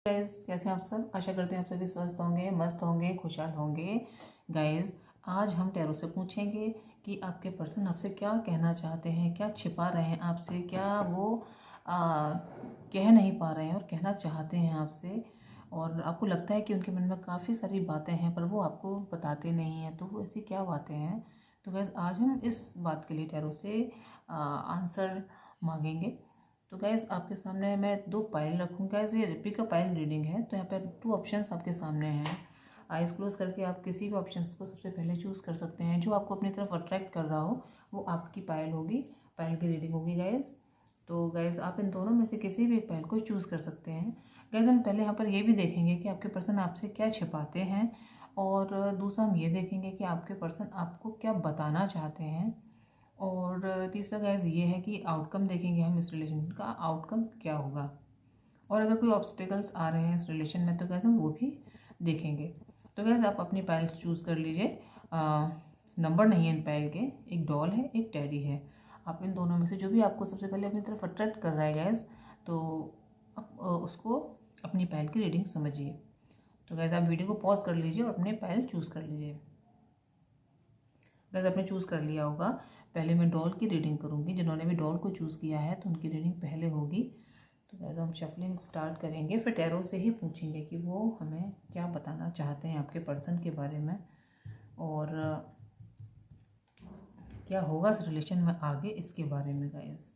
Guys, कैसे हैं आप सब। आशा करते हैं आप सभी स्वस्थ होंगे, मस्त होंगे, खुशहाल होंगे। गाइस, आज हम टैरो से पूछेंगे कि आपके पर्सन आपसे क्या कहना चाहते हैं, क्या छिपा रहे हैं आपसे, क्या वो कह नहीं पा रहे हैं और कहना चाहते हैं आपसे। और आपको लगता है कि उनके मन में काफ़ी सारी बातें हैं पर वो आपको बताते नहीं हैं, तो वो ऐसी क्या बातें हैं। तो गाइस, आज हम इस बात के लिए टैरो से आंसर मांगेंगे। तो गैस, आपके सामने मैं 2 पाइल रखूँगा। गैस, ये रिपिका पाइल रीडिंग है, तो यहाँ पर 2 ऑप्शंस आपके सामने हैं। आइज़ क्लोज करके आप किसी भी ऑप्शंस को सबसे पहले चूज़ कर सकते हैं। जो आपको अपनी तरफ अट्रैक्ट कर रहा हो वो आपकी पाइल होगी, पाइल की रीडिंग होगी गैस। तो गैस, आप इन दोनों में से किसी भी एक पाइल को चूज़ कर सकते हैं। गैस, हम पहले यहाँ पर ये भी देखेंगे कि आपके पर्सन आपसे क्या छिपाते हैं, और दूसरा हम ये देखेंगे कि आपके पर्सन आपको क्या बताना चाहते हैं, और तीसरा गैस ये है कि आउटकम देखेंगे हम इस रिलेशन का, आउटकम क्या होगा। और अगर कोई ऑब्स्टिकल्स आ रहे हैं इस रिलेशन में तो गैस हम वो भी देखेंगे। तो गैस, आप अपनी पाइल्स चूज़ कर लीजिए। नंबर नहीं है इन पाइल के, एक डॉल है, एक टेडी है। आप इन दोनों में से जो भी आपको सबसे पहले अपनी तरफ अट्रैक्ट कर रहा है गैस, तो आप उसको अपनी पाइल की रीडिंग समझिए। तो गैस, आप वीडियो को पॉज कर लीजिए और अपने पाइल चूज़ कर लीजिए। गैस, आपने चूज़ कर लिया होगा। पहले मैं डॉल की रीडिंग करूँगी। जिन्होंने भी डॉल को चूज़ किया है तो उनकी रीडिंग पहले होगी। तो गैस, हम शफलिंग स्टार्ट करेंगे, फिर टैरो से ही पूछेंगे कि वो हमें क्या बताना चाहते हैं आपके पर्सन के बारे में, और क्या होगा इस रिलेशन में आगे, इसके बारे में। गैस,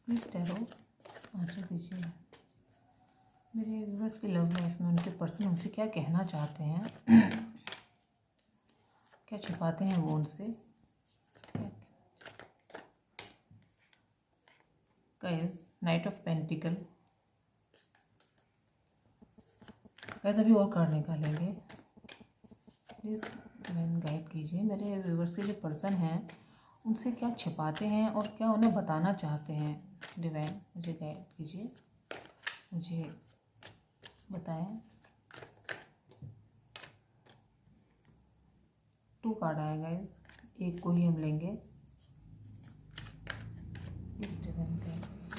प्लीज़ टैरो आंसर दीजिए। मेरे व्यूअर्स की लव लाइफ में उनके पर्सन उनसे क्या कहना चाहते हैं, क्या छिपाते हैं वो उनसे। Guys, night of pentacle. Guys, अभी और कार्ड निकालेंगे। प्लीज़ मैम गाइड कीजिए मेरे व्यूवर्स के जो पर्सन हैं उनसे क्या छिपाते हैं और क्या उन्हें बताना चाहते हैं। डिवाइन मुझे गाइड कीजिए, मुझे बताएं। 2 कार्ड आए गाइस, एक को ही हम लेंगे। Please divine guides.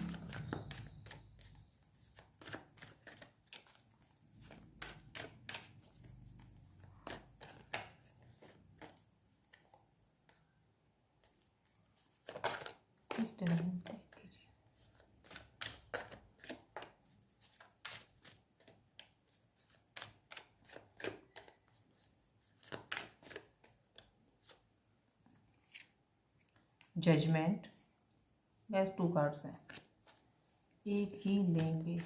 Please divine guide कीजिए। जजमेंट। गैस, 2 कार्ड्स हैं, एक ही लेंगे।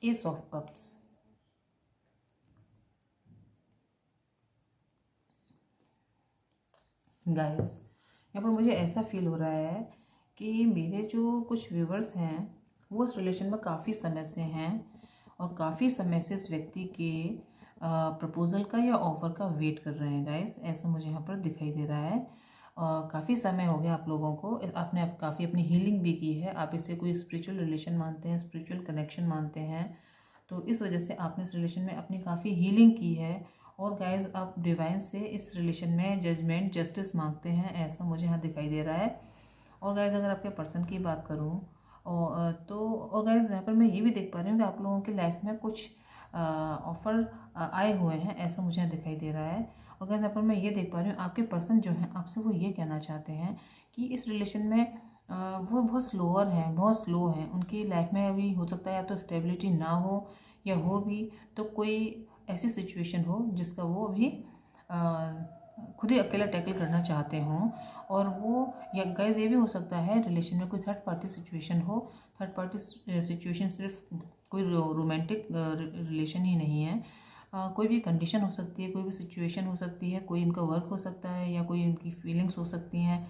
S of cups. गाइस, यहाँ पर मुझे ऐसा फील हो रहा है कि मेरे जो कुछ व्यूवर्स हैं वो इस रिलेशन में काफ़ी समय से हैं, और काफ़ी समय से इस व्यक्ति के प्रपोजल का या ऑफ़र का वेट कर रहे हैं। गाइस, ऐसा मुझे यहाँ पर दिखाई दे रहा है। काफ़ी समय हो गया आप लोगों को, आपने काफ़ी अपनी हीलिंग भी की है। आप इससे कोई स्पिरिचुअल रिलेशन मानते हैं, स्पिरिचुअल कनेक्शन मानते हैं, तो इस वजह से आपने इस रिलेशन में अपनी काफ़ी हीलिंग की है। और गाइज, आप डिवाइन से इस रिलेशन में जजमेंट, जस्टिस मांगते हैं, ऐसा मुझे यहाँ दिखाई दे रहा है। और गाइज, अगर आपके पर्सन की बात करूँ और गाइज, यहाँ पर मैं ये भी देख पा रही हूँ कि आप लोगों की लाइफ में कुछ ऑफ़र आए हुए हैं, ऐसा मुझे यहाँ दिखाई दे रहा है। और गाइज, यहाँ पर मैं ये देख पा रही हूँ आपके पर्सन जो हैं आपसे वो ये कहना चाहते हैं कि इस रिलेशन में वो बहुत स्लोअर हैं, बहुत स्लो हैं। उनकी लाइफ में अभी हो सकता है या तो स्टेबिलिटी ना हो, या हो भी तो कोई ऐसी सिचुएशन हो जिसका वो अभी खुद ही अकेला टैकल करना चाहते हों। और वो, या गाइस, ये भी हो सकता है रिलेशन में कोई थर्ड पार्टी सिचुएशन हो। थर्ड पार्टी सिचुएशन सिर्फ कोई रोमांटिक रिलेशन ही नहीं है, कोई भी कंडीशन हो सकती है, कोई भी सिचुएशन हो सकती है, कोई इनका वर्क हो सकता है, या कोई इनकी फीलिंग्स हो सकती हैं,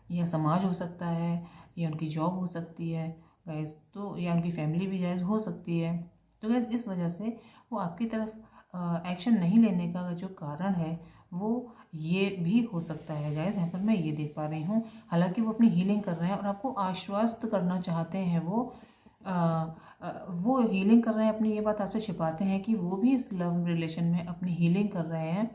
या समाज हो सकता है, या उनकी जॉब हो सकती है गाइस, तो या उनकी फैमिली भी गाइस हो सकती है। तो गाइस, इस वजह से वो आपकी तरफ एक्शन नहीं लेने का जो कारण है वो ये भी हो सकता है गाइस। यहाँ पर मैं ये देख पा रही हूँ, हालांकि वो अपनी हीलिंग कर रहे हैं और आपको आश्वस्त करना चाहते हैं। वो हीलिंग कर रहे हैं, अपनी ये बात आपसे छिपाते हैं कि वो भी इस लव रिलेशन में अपनी हीलिंग कर रहे हैं,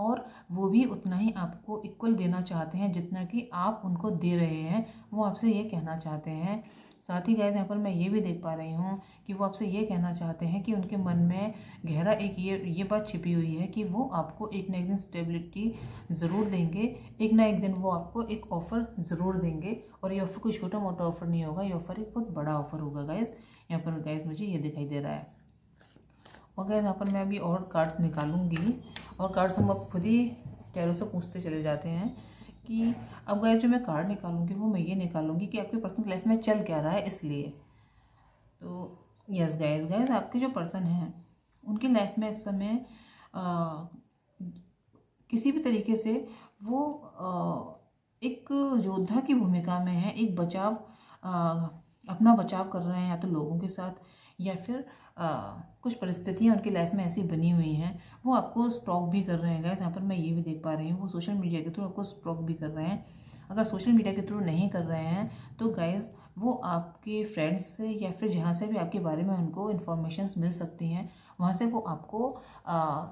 और वो भी उतना ही आपको इक्वल देना चाहते हैं जितना कि आप उनको दे रहे हैं, वो आपसे ये कहना चाहते हैं। साथ ही गाइस यहाँ पर मैं ये भी देख पा रही हूँ कि वो आपसे ये कहना चाहते हैं कि उनके मन में गहरा एक ये बात छिपी हुई है कि वो आपको एक ना एक दिन स्टेबिलिटी ज़रूर देंगे, एक ना एक दिन वो आपको एक ऑफ़र ज़रूर देंगे। और ये ऑफ़र कोई छोटा मोटा ऑफ़र नहीं होगा, ये ऑफ़र एक बहुत बड़ा ऑफ़र होगा गाइस। यहाँ पर गाइस मुझे ये दिखाई दे रहा है। और गाइस यहाँ पर मैं अभी और कार्ड्स निकालूंगी, और कार्ड्स हम अब खुद ही टैरो से पूछते चले जाते हैं कि अब गाइस जो मैं कार्ड निकालूंगी वो मैं ये निकालूंगी कि आपकी पर्सनल लाइफ में चल क्या रहा है। इसलिए तो यस गाइस आपके जो पर्सन हैं उनकी लाइफ में इस समय किसी भी तरीके से वो एक योद्धा की भूमिका में है, एक बचाव अपना बचाव कर रहे हैं, या तो लोगों के साथ, या फिर कुछ परिस्थितियाँ उनकी लाइफ में ऐसी बनी हुई हैं, वो आपको स्टॉक भी कर रहे हैं गाइस। यहाँ पर मैं ये भी देख पा रही हूँ वो सोशल मीडिया के थ्रू आपको स्टॉक भी कर रहे हैं। अगर सोशल मीडिया के थ्रू नहीं कर रहे हैं तो गाइस वो आपके फ्रेंड्स से या फिर जहाँ से भी आपके बारे में उनको इन्फॉर्मेशंस मिल सकती हैं वहाँ से वो आपको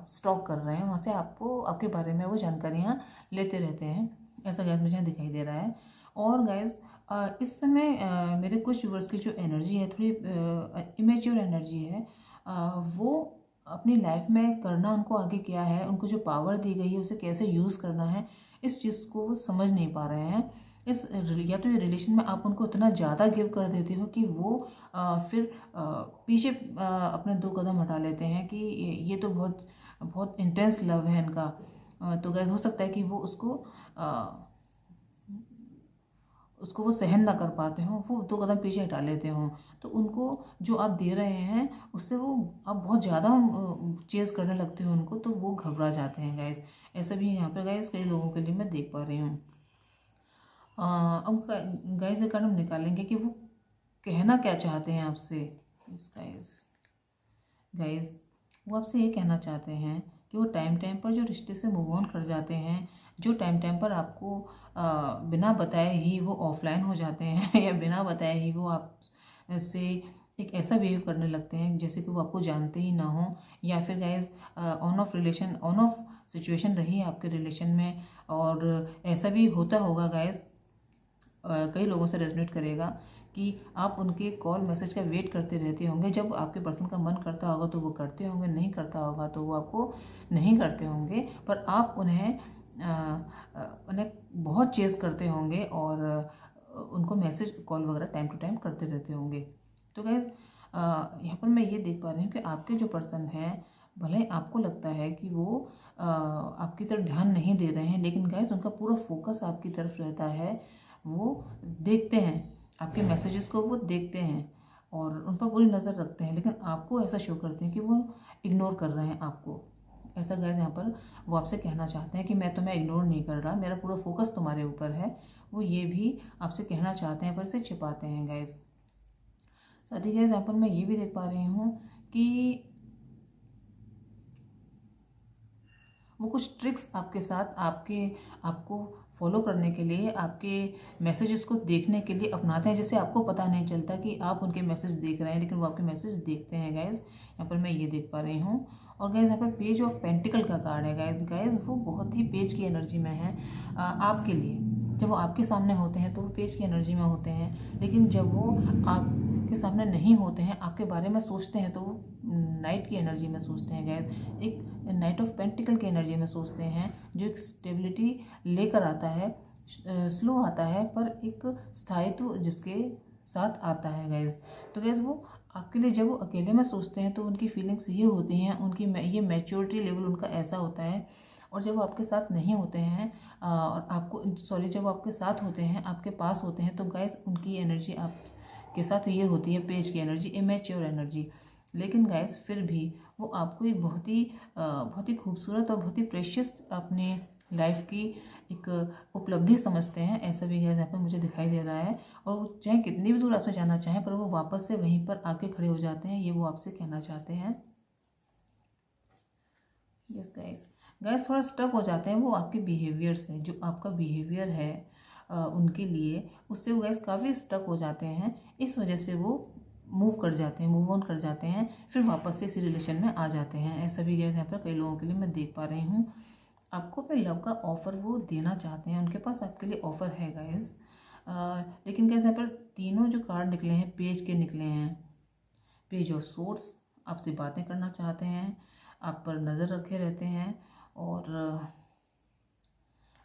स्टॉक कर रहे हैं, वहाँ से आपको आपके बारे में वो जानकारियाँ लेते रहते हैं। ऐसा गाइस मुझे दिखाई दे रहा है। और गाइस इस समय मेरे कुछ व्यूअर्स की जो एनर्जी है थोड़ी इमेच्योर एनर्जी है, वो अपनी लाइफ में करना उनको आगे क्या है, उनको जो पावर दी गई है उसे कैसे यूज़ करना है, इस चीज़ को वो समझ नहीं पा रहे हैं। या तो ये रिलेशन में आप उनको इतना ज़्यादा गिव कर देते हो कि वो फिर पीछे अपने 2 कदम हटा लेते हैं कि ये तो बहुत बहुत इंटेंस लव है इनका। तो गैस हो सकता है कि वो उसको वो सहन ना कर पाते हों, वो 2 कदम पीछे हटा लेते हों। तो उनको जो आप दे रहे हैं उससे वो आप बहुत ज़्यादा चेज़ करने लगते हो उनको, तो वो घबरा जाते हैं गाइस। ऐसा भी यहाँ पे गाइस कई लोगों के लिए मैं देख पा रही हूँ। अब गाइस एक कार्ड हम निकालेंगे कि वो कहना क्या चाहते हैं आपसे। गाइस वो आपसे ये कहना चाहते हैं कि वो टाइम टाइम पर जो रिश्ते से मूव ऑन कर जाते हैं, जो टाइम टाइम पर आपको बिना बताए ही वो ऑफलाइन हो जाते हैं या बिना बताए ही वो आप से एक ऐसा बिहेव करने लगते हैं जैसे कि वो आपको जानते ही ना हो, या फिर गाइज ऑन ऑफ सिचुएशन रही है आपके रिलेशन में। और ऐसा भी होता होगा गाइज, कई लोगों से रेजोनेट करेगा कि आप उनके कॉल मैसेज का वेट करते रहते होंगे। जब आपके पर्सन का मन करता होगा तो वो करते होंगे, नहीं करता होगा तो वो आपको नहीं करते होंगे, पर आप उन्हें बहुत चेज़ करते होंगे और उनको मैसेज कॉल वगैरह टाइम टू टाइम करते रहते होंगे। तो गाइज़ यहाँ पर मैं ये देख पा रही हूँ कि आपके जो पर्सन हैं, भले आपको लगता है कि वो आपकी तरफ ध्यान नहीं दे रहे हैं, लेकिन गाइज़ उनका पूरा फोकस आपकी तरफ रहता है। वो देखते हैं आपके मैसेजेस को, वो देखते हैं और उन पर पूरी नज़र रखते हैं, लेकिन आपको ऐसा शो करते हैं कि वो इग्नोर कर रहे हैं आपको। ऐसा गाइस यहाँ पर वो आपसे कहना चाहते हैं कि मैं तुम्हें इग्नोर नहीं कर रहा, मेरा पूरा फोकस तुम्हारे ऊपर है। वो ये भी आपसे कहना चाहते हैं पर इसे छिपाते हैं गाइस। साथ ही गाइस यहाँ पर मैं ये भी देख पा रही हूँ कि वो कुछ ट्रिक्स आपके साथ आपको फॉलो करने के लिए, आपके मैसेजेस को देखने के लिए अपनाते हैं, जैसे आपको पता नहीं चलता कि आप उनके मैसेज देख रहे हैं, लेकिन वो आपके मैसेज देखते हैं गाइज। यहाँ पर मैं ये देख पा रही हूँ। और गाइज यहाँ पर पेज ऑफ पेंटिकल का कार्ड है गाइज वो बहुत ही पेज की एनर्जी में है आपके लिए। जब वो आपके सामने होते हैं तो वो पेज की एनर्जी में होते हैं, लेकिन जब वो आपके सामने नहीं होते हैं, आपके बारे में सोचते हैं, तो वो नाइट की एनर्जी में सोचते हैं गाइज, एक नाइट ऑफ पेंटिकल की एनर्जी में सोचते हैं, जो एक स्टेबिलिटी लेकर आता है, स्लो आता है पर एक स्थायित्व जिसके साथ आता है गाइज। तो गाइज वो आपके लिए जब वो अकेले में सोचते हैं तो उनकी फीलिंग्स ये होती हैं, उनकी ये मैच्योरिटी लेवल उनका ऐसा होता है। और जब वो आपके साथ नहीं होते हैं और जब वो आपके साथ होते हैं, आपके पास होते हैं, तो गाइज उनकी एनर्जी आपके साथ ये होती है पेज की एनर्जी, इमेच्योर एनर्जी। लेकिन गाइज फिर भी वो आपको एक बहुत ही खूबसूरत और बहुत ही प्रेशियस अपने लाइफ की एक उपलब्धि समझते हैं। ऐसा भी गाइज यहाँ पर मुझे दिखाई दे रहा है। और वो चाहे कितनी भी दूर आपसे जाना चाहें पर वो वापस से वहीं पर आके खड़े हो जाते हैं, ये वो आपसे कहना चाहते हैं। यस गाइज थोड़ा स्टक हो जाते हैं वो आपके बिहेवियर से, जो आपका बिहेवियर है उनके लिए, उससे वो गाइज काफ़ी स्टक हो जाते हैं। इस वजह से वो मूव ऑन कर जाते हैं, फिर वापस से इसी रिलेशन में आ जाते हैं। ऐसा भी गाइज यहाँ पर कई लोगों के लिए मैं देख पा रही हूँ। आपको अपने लव का ऑफ़र वो देना चाहते हैं, उनके पास आपके लिए ऑफ़र है गाइस। लेकिन कैसे यहाँ पर तीनों जो कार्ड निकले हैं पेज के निकले हैं, पेज ऑफ सोर्ड्स, आपसे बातें करना चाहते हैं, आप पर नज़र रखे रहते हैं और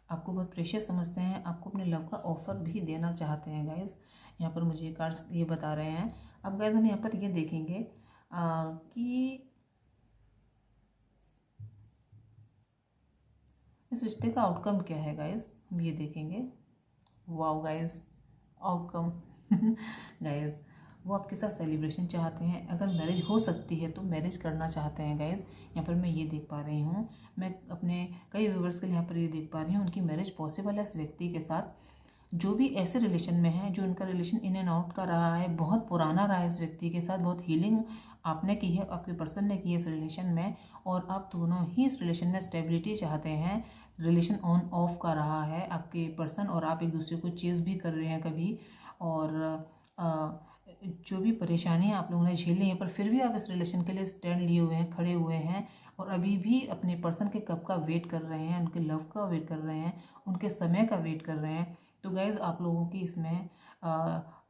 आपको बहुत प्रेशियस समझते हैं, आपको अपने लव का ऑफ़र भी देना चाहते हैं गाइस। यहाँ पर मुझे कार्ड्स ये बता रहे हैं। अब गाइस हम यहाँ पर ये देखेंगे कि इस रिश्ते का आउटकम क्या है गाइस, हम ये देखेंगे। वाओ गाइस, आउटकम गाइस, वो आपके साथ सेलिब्रेशन चाहते हैं। अगर मैरिज हो सकती है तो मैरिज करना चाहते हैं गाइस। यहाँ पर मैं ये देख पा रही हूँ, मैं अपने कई व्यूवर्स के लिए यहाँ पर ये देख पा रही हूँ उनकी मैरिज पॉसिबल है इस व्यक्ति के साथ। जो भी ऐसे रिलेशन में है, जो उनका रिलेशन इन एंड आउट का रहा है, बहुत पुराना रहा है इस व्यक्ति के साथ, बहुत हीलिंग आपने की है, आपके पर्सन ने की है इस रिलेशन में, और आप दोनों ही इस रिलेशन में स्टेबिलिटी चाहते हैं। रिलेशन ऑन ऑफ का रहा है आपके पर्सन और आप एक दूसरे को चेज़ भी कर रहे हैं कभी, और जो भी परेशानियाँ आप लोगों ने झेली हैं पर फिर भी आप इस रिलेशन के लिए स्टैंड लिए हुए हैं, खड़े हुए हैं, और अभी भी अपने पर्सन के कब का वेट कर रहे हैं, उनके लव का वेट कर रहे हैं, उनके समय का वेट कर रहे हैं। तो गाइज़ आप लोगों की इसमें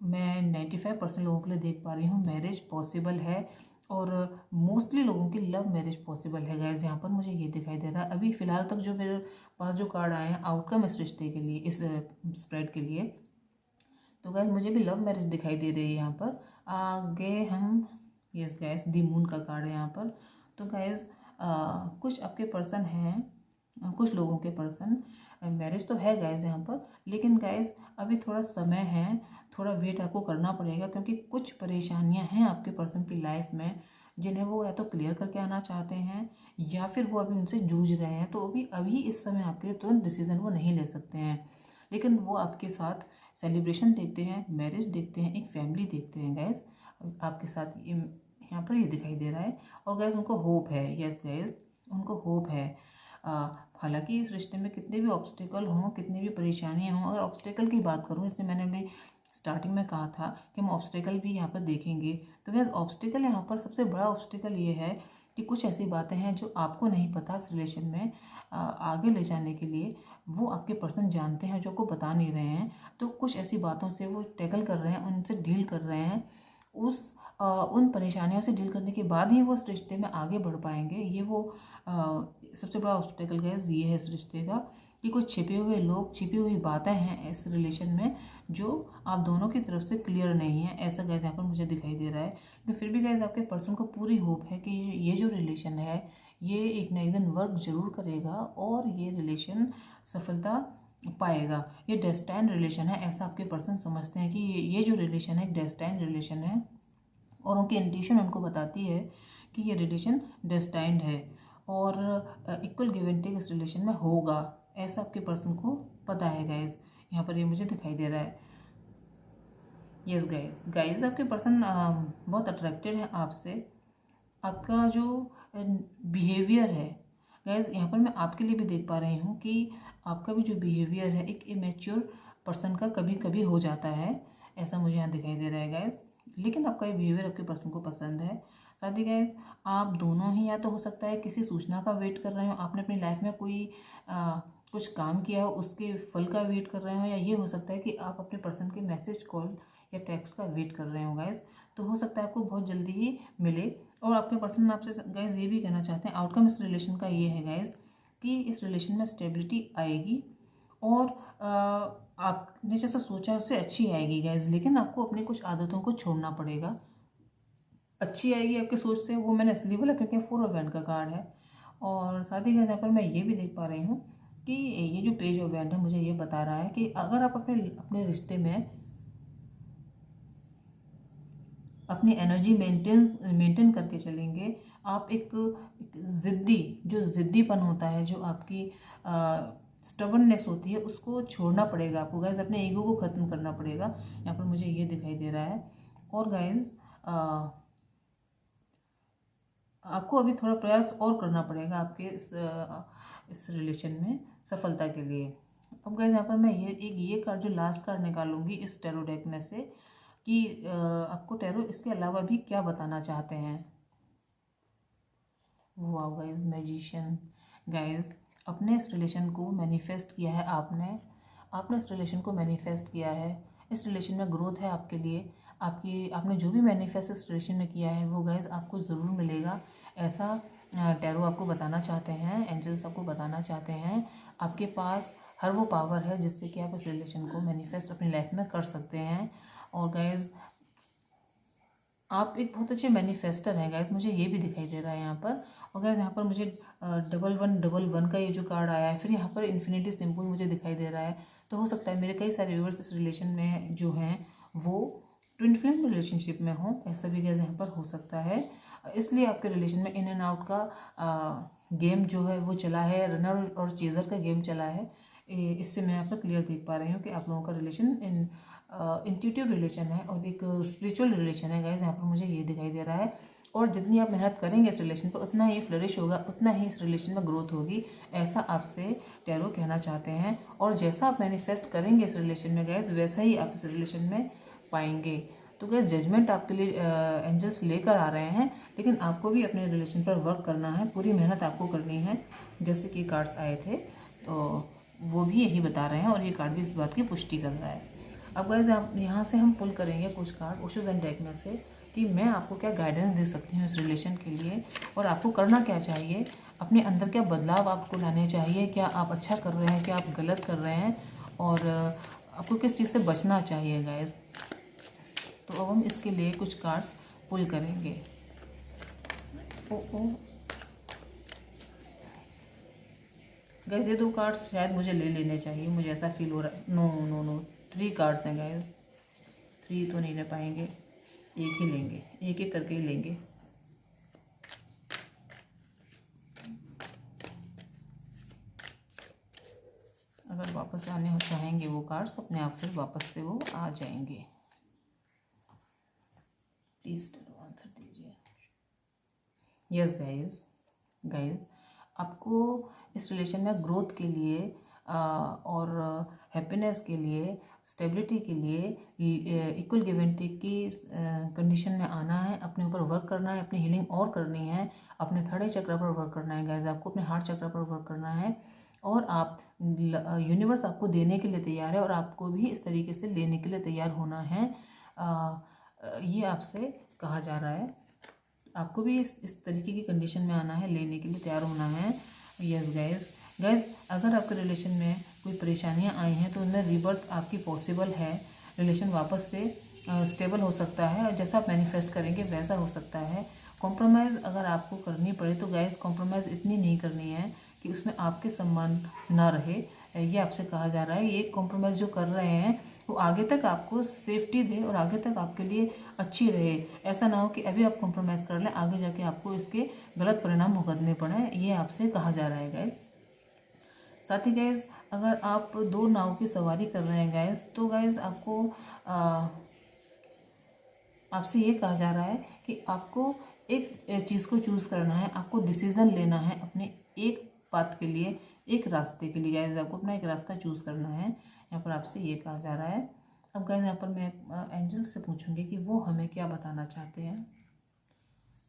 मैं 95% लोगों के लिए देख पा रही हूँ मैरिज पॉसिबल है, और मोस्टली लोगों की लव मैरिज पॉसिबल है गाइज़। यहाँ पर मुझे ये दिखाई दे रहा है अभी फ़िलहाल तक जो मेरे पास जो कार्ड आए हैं आउटकम इस रिश्ते के लिए, इस स्प्रेड के लिए, तो गाइज़ मुझे भी लव मैरिज दिखाई दे रही है। यहाँ पर आगे हम, यस गाइज़, दी मून का कार्ड है यहाँ पर। तो गाइज़ कुछ आपके पर्सन हैं, कुछ लोगों के पर्सन, मैरिज तो है गाइज़ यहाँ पर, लेकिन गाइज़ अभी थोड़ा समय है, थोड़ा वेट आपको करना पड़ेगा, क्योंकि कुछ परेशानियाँ हैं आपके पर्सन की लाइफ में जिन्हें वो या तो क्लियर करके आना चाहते हैं या फिर वो अभी उनसे जूझ रहे हैं। तो अभी अभी इस समय आपके लिए तुरंत डिसीजन वो नहीं ले सकते हैं, लेकिन वो आपके साथ सेलिब्रेशन देखते हैं, मैरिज देखते हैं, एक फैमिली देखते हैं गाइज़ आपके साथ। ये यहाँ पर ये दिखाई दे रहा है, और गाइज़ उनको होप है, यस गाइज़ उनको होप है। हालांकि इस रिश्ते में कितने भी ऑब्स्टिकल हों, कितनी भी परेशानियाँ हों, अगर ऑब्स्टिकल की बात करूँ, इसलिए मैंने भी स्टार्टिंग में कहा था कि हम ऑब्स्टिकल भी यहाँ पर देखेंगे। तो गाइज़ ऑब्स्टिकल यहाँ पर सबसे बड़ा ऑब्स्टिकल ये है कि कुछ ऐसी बातें हैं जो आपको नहीं पता इस रिलेशन में आगे ले जाने के लिए वो आपके पर्सन जानते हैं, जो आपको बता नहीं रहे हैं। तो कुछ ऐसी बातों से वो टैकल कर रहे हैं, उनसे डील कर रहे हैं, उन परेशानियों से डील करने के बाद ही वो इस रिश्ते में आगे बढ़ पाएंगे। ये वो सबसे बड़ा ऑब्स्टेकल गैस ये है इस रिश्ते का, कि कुछ छिपे हुए लोग, छिपी हुई बातें हैं इस रिलेशन में जो आप दोनों की तरफ से क्लियर नहीं है, ऐसा गैस यहाँ पर मुझे दिखाई दे रहा है। तो फिर भी गैस आपके पर्सन को पूरी होप है कि ये जो रिलेशन है ये एक ना एक दिन वर्क जरूर करेगा और ये रिलेशन सफलता पाएगा। ये डेस्टाइन रिलेशन है, ऐसा आपके पर्सन समझते हैं कि ये जो रिलेशन है एक डेस्टाइन रिलेशन है, और उनकी इंट्यूशन उनको बताती है कि ये रिलेशन डेस्टाइंड है और इक्वल गिव एंड टेक इस रिलेशन में होगा, ऐसा आपके पर्सन को पता है गाइज। यहाँ पर ये मुझे दिखाई दे रहा है। यस गाइज, गाइज आपके पर्सन बहुत अट्रैक्टेड है आपसे। आपका जो बिहेवियर है गाइज, यहाँ पर मैं आपके लिए भी देख पा रही हूँ कि आपका भी जो बिहेवियर है एक इमेच्योर पर्सन का कभी कभी हो जाता है, ऐसा मुझे यहाँ दिखाई दे रहा है गाइज। लेकिन आपका ये बिहेवियर आपके पर्सन को पसंद है। साथ ही गाइज आप दोनों ही या तो हो सकता है किसी सूचना का वेट कर रहे हो, आपने अपनी लाइफ में कोई कुछ काम किया हो उसके फल का वेट कर रहे हो, या ये हो सकता है कि आप अपने पर्सन के मैसेज, कॉल या टेक्स्ट का वेट कर रहे हो गाइज। तो हो सकता है आपको बहुत जल्दी ही मिले, और आपके पर्सन आपसे गाइज ये भी कहना चाहते हैं आउटकम इस रिलेशन का ये है गाइज कि इस रिलेशन में स्टेबिलिटी आएगी, और आपने जैसा सोचा है उससे अच्छी आएगी गाइज। लेकिन आपको अपनी कुछ आदतों को छोड़ना पड़ेगा। अच्छी आएगी आपकी सोच से, वो मैंने इसलिए बोला क्योंकि 4 ऑफ वैंड का कार्ड है। और साथ ही गाइज यहाँ पर मैं ये भी देख पा रही हूँ कि ये जो पेज ऑफ वैंड है मुझे ये बता रहा है कि अगर आप अपने अपने रिश्ते में अपनी एनर्जी मेंटेन करके चलेंगे, आप एक ज़िद्दीपन होता है, जो आपकी स्टबर्ननेस होती है, उसको छोड़ना पड़ेगा आपको गाइज, अपने ईगो को ख़त्म करना पड़ेगा। यहाँ पर मुझे ये दिखाई दे रहा है। और गाइज आपको अभी थोड़ा प्रयास और करना पड़ेगा आपके इस रिलेशन में सफलता के लिए। अब गाइज यहाँ पर मैं ये कार्ड, जो लास्ट कार्ड निकालूंगी इस टैरो डेक में से, कि आपको टैरो इसके अलावा भी क्या बताना चाहते हैं। वाह गाइज, मैजिशियन। गाइज अपने इस रिलेशन को मैनिफेस्ट किया है, आपने इस रिलेशन को मैनिफेस्ट किया है। इस रिलेशन में ग्रोथ है आपके लिए। आपने जो भी मैनिफेस्ट इस रिलेशन में किया है वो गाइस आपको ज़रूर मिलेगा। ऐसा टैरो आपको बताना चाहते हैं, एंजल्स आपको बताना चाहते हैं। आपके पास हर वो पावर है जिससे कि आप इस रिलेशन को मैनिफेस्ट अपनी लाइफ में कर सकते हैं। और गाइस आप एक बहुत अच्छे मैनिफेस्टर हैं गाइस, मुझे ये भी दिखाई दे रहा है यहाँ पर। और गाइस यहाँ पर मुझे 1111 का ये जो कार्ड आया है, फिर यहाँ पर इन्फिनिटी सिंबल मुझे दिखाई दे रहा है। तो हो सकता है मेरे कई सारे व्यूअर्स इस रिलेशन में जो हैं वो ट्विन फ्लेम रिलेशनशिप में हो, ऐसा भी गाइस यहाँ पर हो सकता है। इसलिए आपके रिलेशन में इन एंड आउट का गेम जो है वो चला है, रनर और चेजर का गेम चला है। इससे मैं यहाँ पर क्लियर देख पा रही हूँ कि आप लोगों का रिलेशन इंट्यूटिव रिलेशन है और एक स्पिरिचुअल रिलेशन है गाइस, यहाँ पर मुझे ये दिखाई दे रहा है। और जितनी आप मेहनत करेंगे इस रिलेशन पर उतना ही फ्लरिश होगा, उतना ही इस रिलेशन में ग्रोथ होगी, ऐसा आपसे टैरो कहना चाहते हैं। और जैसा आप मैनिफेस्ट करेंगे इस रिलेशन में गाइस वैसा ही आप इस रिलेशन में पाएंगे। तो गाइस जजमेंट आपके लिए एंजल्स लेकर आ रहे हैं, लेकिन आपको भी अपने रिलेशन पर वर्क करना है, पूरी मेहनत आपको करनी है। जैसे कि कार्ड्स आए थे तो वो भी यही बता रहे हैं और ये कार्ड भी इस बात की पुष्टि कर रहा है। अब गाइस यहाँ से हम पुल करेंगे कुछ कार्ड ओशोज एंड डेक में से कि मैं आपको क्या गाइडेंस दे सकती हूँ इस रिलेशन के लिए और आपको करना क्या चाहिए, अपने अंदर क्या बदलाव आपको लाने चाहिए, क्या आप अच्छा कर रहे हैं, क्या आप गलत कर रहे हैं, और आपको किस चीज़ से बचना चाहिए गाइस। तो अब हम इसके लिए कुछ कार्ड्स पुल करेंगे। गाइस ये 2 कार्ड्स शायद मुझे ले लेने चाहिए, मुझे ऐसा फील हो रहा है। नो नो नो 3 कार्ड्स हैं गाइस, 3 तो नहीं ले पाएंगे, एक ही लेंगे, एक एक करके ही लेंगे। अगर वापस आने चाहेंगे वो कार्ड्स अपने आप फिर वापस से वो आ जाएंगे। प्लीज आंसर दीजिए। यस गाइस आपको इस रिलेशन में ग्रोथ के लिए और हैप्पीनेस के लिए, स्टेबिलिटी के लिए, इक्वल गिव एंड टेक की कंडीशन में आना है, अपने ऊपर वर्क करना है, अपनी हीलिंग और करनी है, अपने थर्ड आई चक्र पर वर्क करना है गाइस, आपको अपने हार्ट चक्र पर वर्क करना है। और आप यूनिवर्स आपको देने के लिए तैयार है और आपको भी इस तरीके से लेने के लिए तैयार होना है। ये आपसे कहा जा रहा है, आपको भी इस तरीके की कंडीशन में आना है, लेने के लिए तैयार होना है। यस गाइस अगर आपके रिलेशन में कोई परेशानियां आई हैं तो उनमें रिबर्थ आपकी पॉसिबल है, रिलेशन वापस से स्टेबल हो सकता है और जैसा आप मैनिफेस्ट करेंगे वैसा हो सकता है। कॉम्प्रोमाइज़ अगर आपको करनी पड़े तो गाइस कॉम्प्रोमाइज़ इतनी नहीं करनी है कि उसमें आपके सम्मान ना रहे, ये आपसे कहा जा रहा है। ये कॉम्प्रोमाइज़ जो कर रहे हैं वो आगे तक आपको सेफ्टी दे और आगे तक आपके लिए अच्छी रहे। ऐसा ना हो कि अभी आप कॉम्प्रोमाइज़ कर लें, आगे जाके आपको इसके गलत परिणाम भुगतने पड़े, ये आपसे कहा जा रहा है गाइस। साथ ही गाइस अगर आप 2 नाव की सवारी कर रहे हैं गाइस तो गाइस आपको आपसे ये कहा जा रहा है कि आपको एक चीज़ को चूज़ करना है, आपको डिसीज़न लेना है अपने एक पाथ के लिए, एक रास्ते के लिए गाइस आपको अपना एक रास्ता चूज़ करना है, यहाँ पर आपसे ये कहा जा रहा है। अब गाइस यहाँ पर मैं एंजल्स से पूछूंगी कि वो हमें क्या बताना चाहते हैं।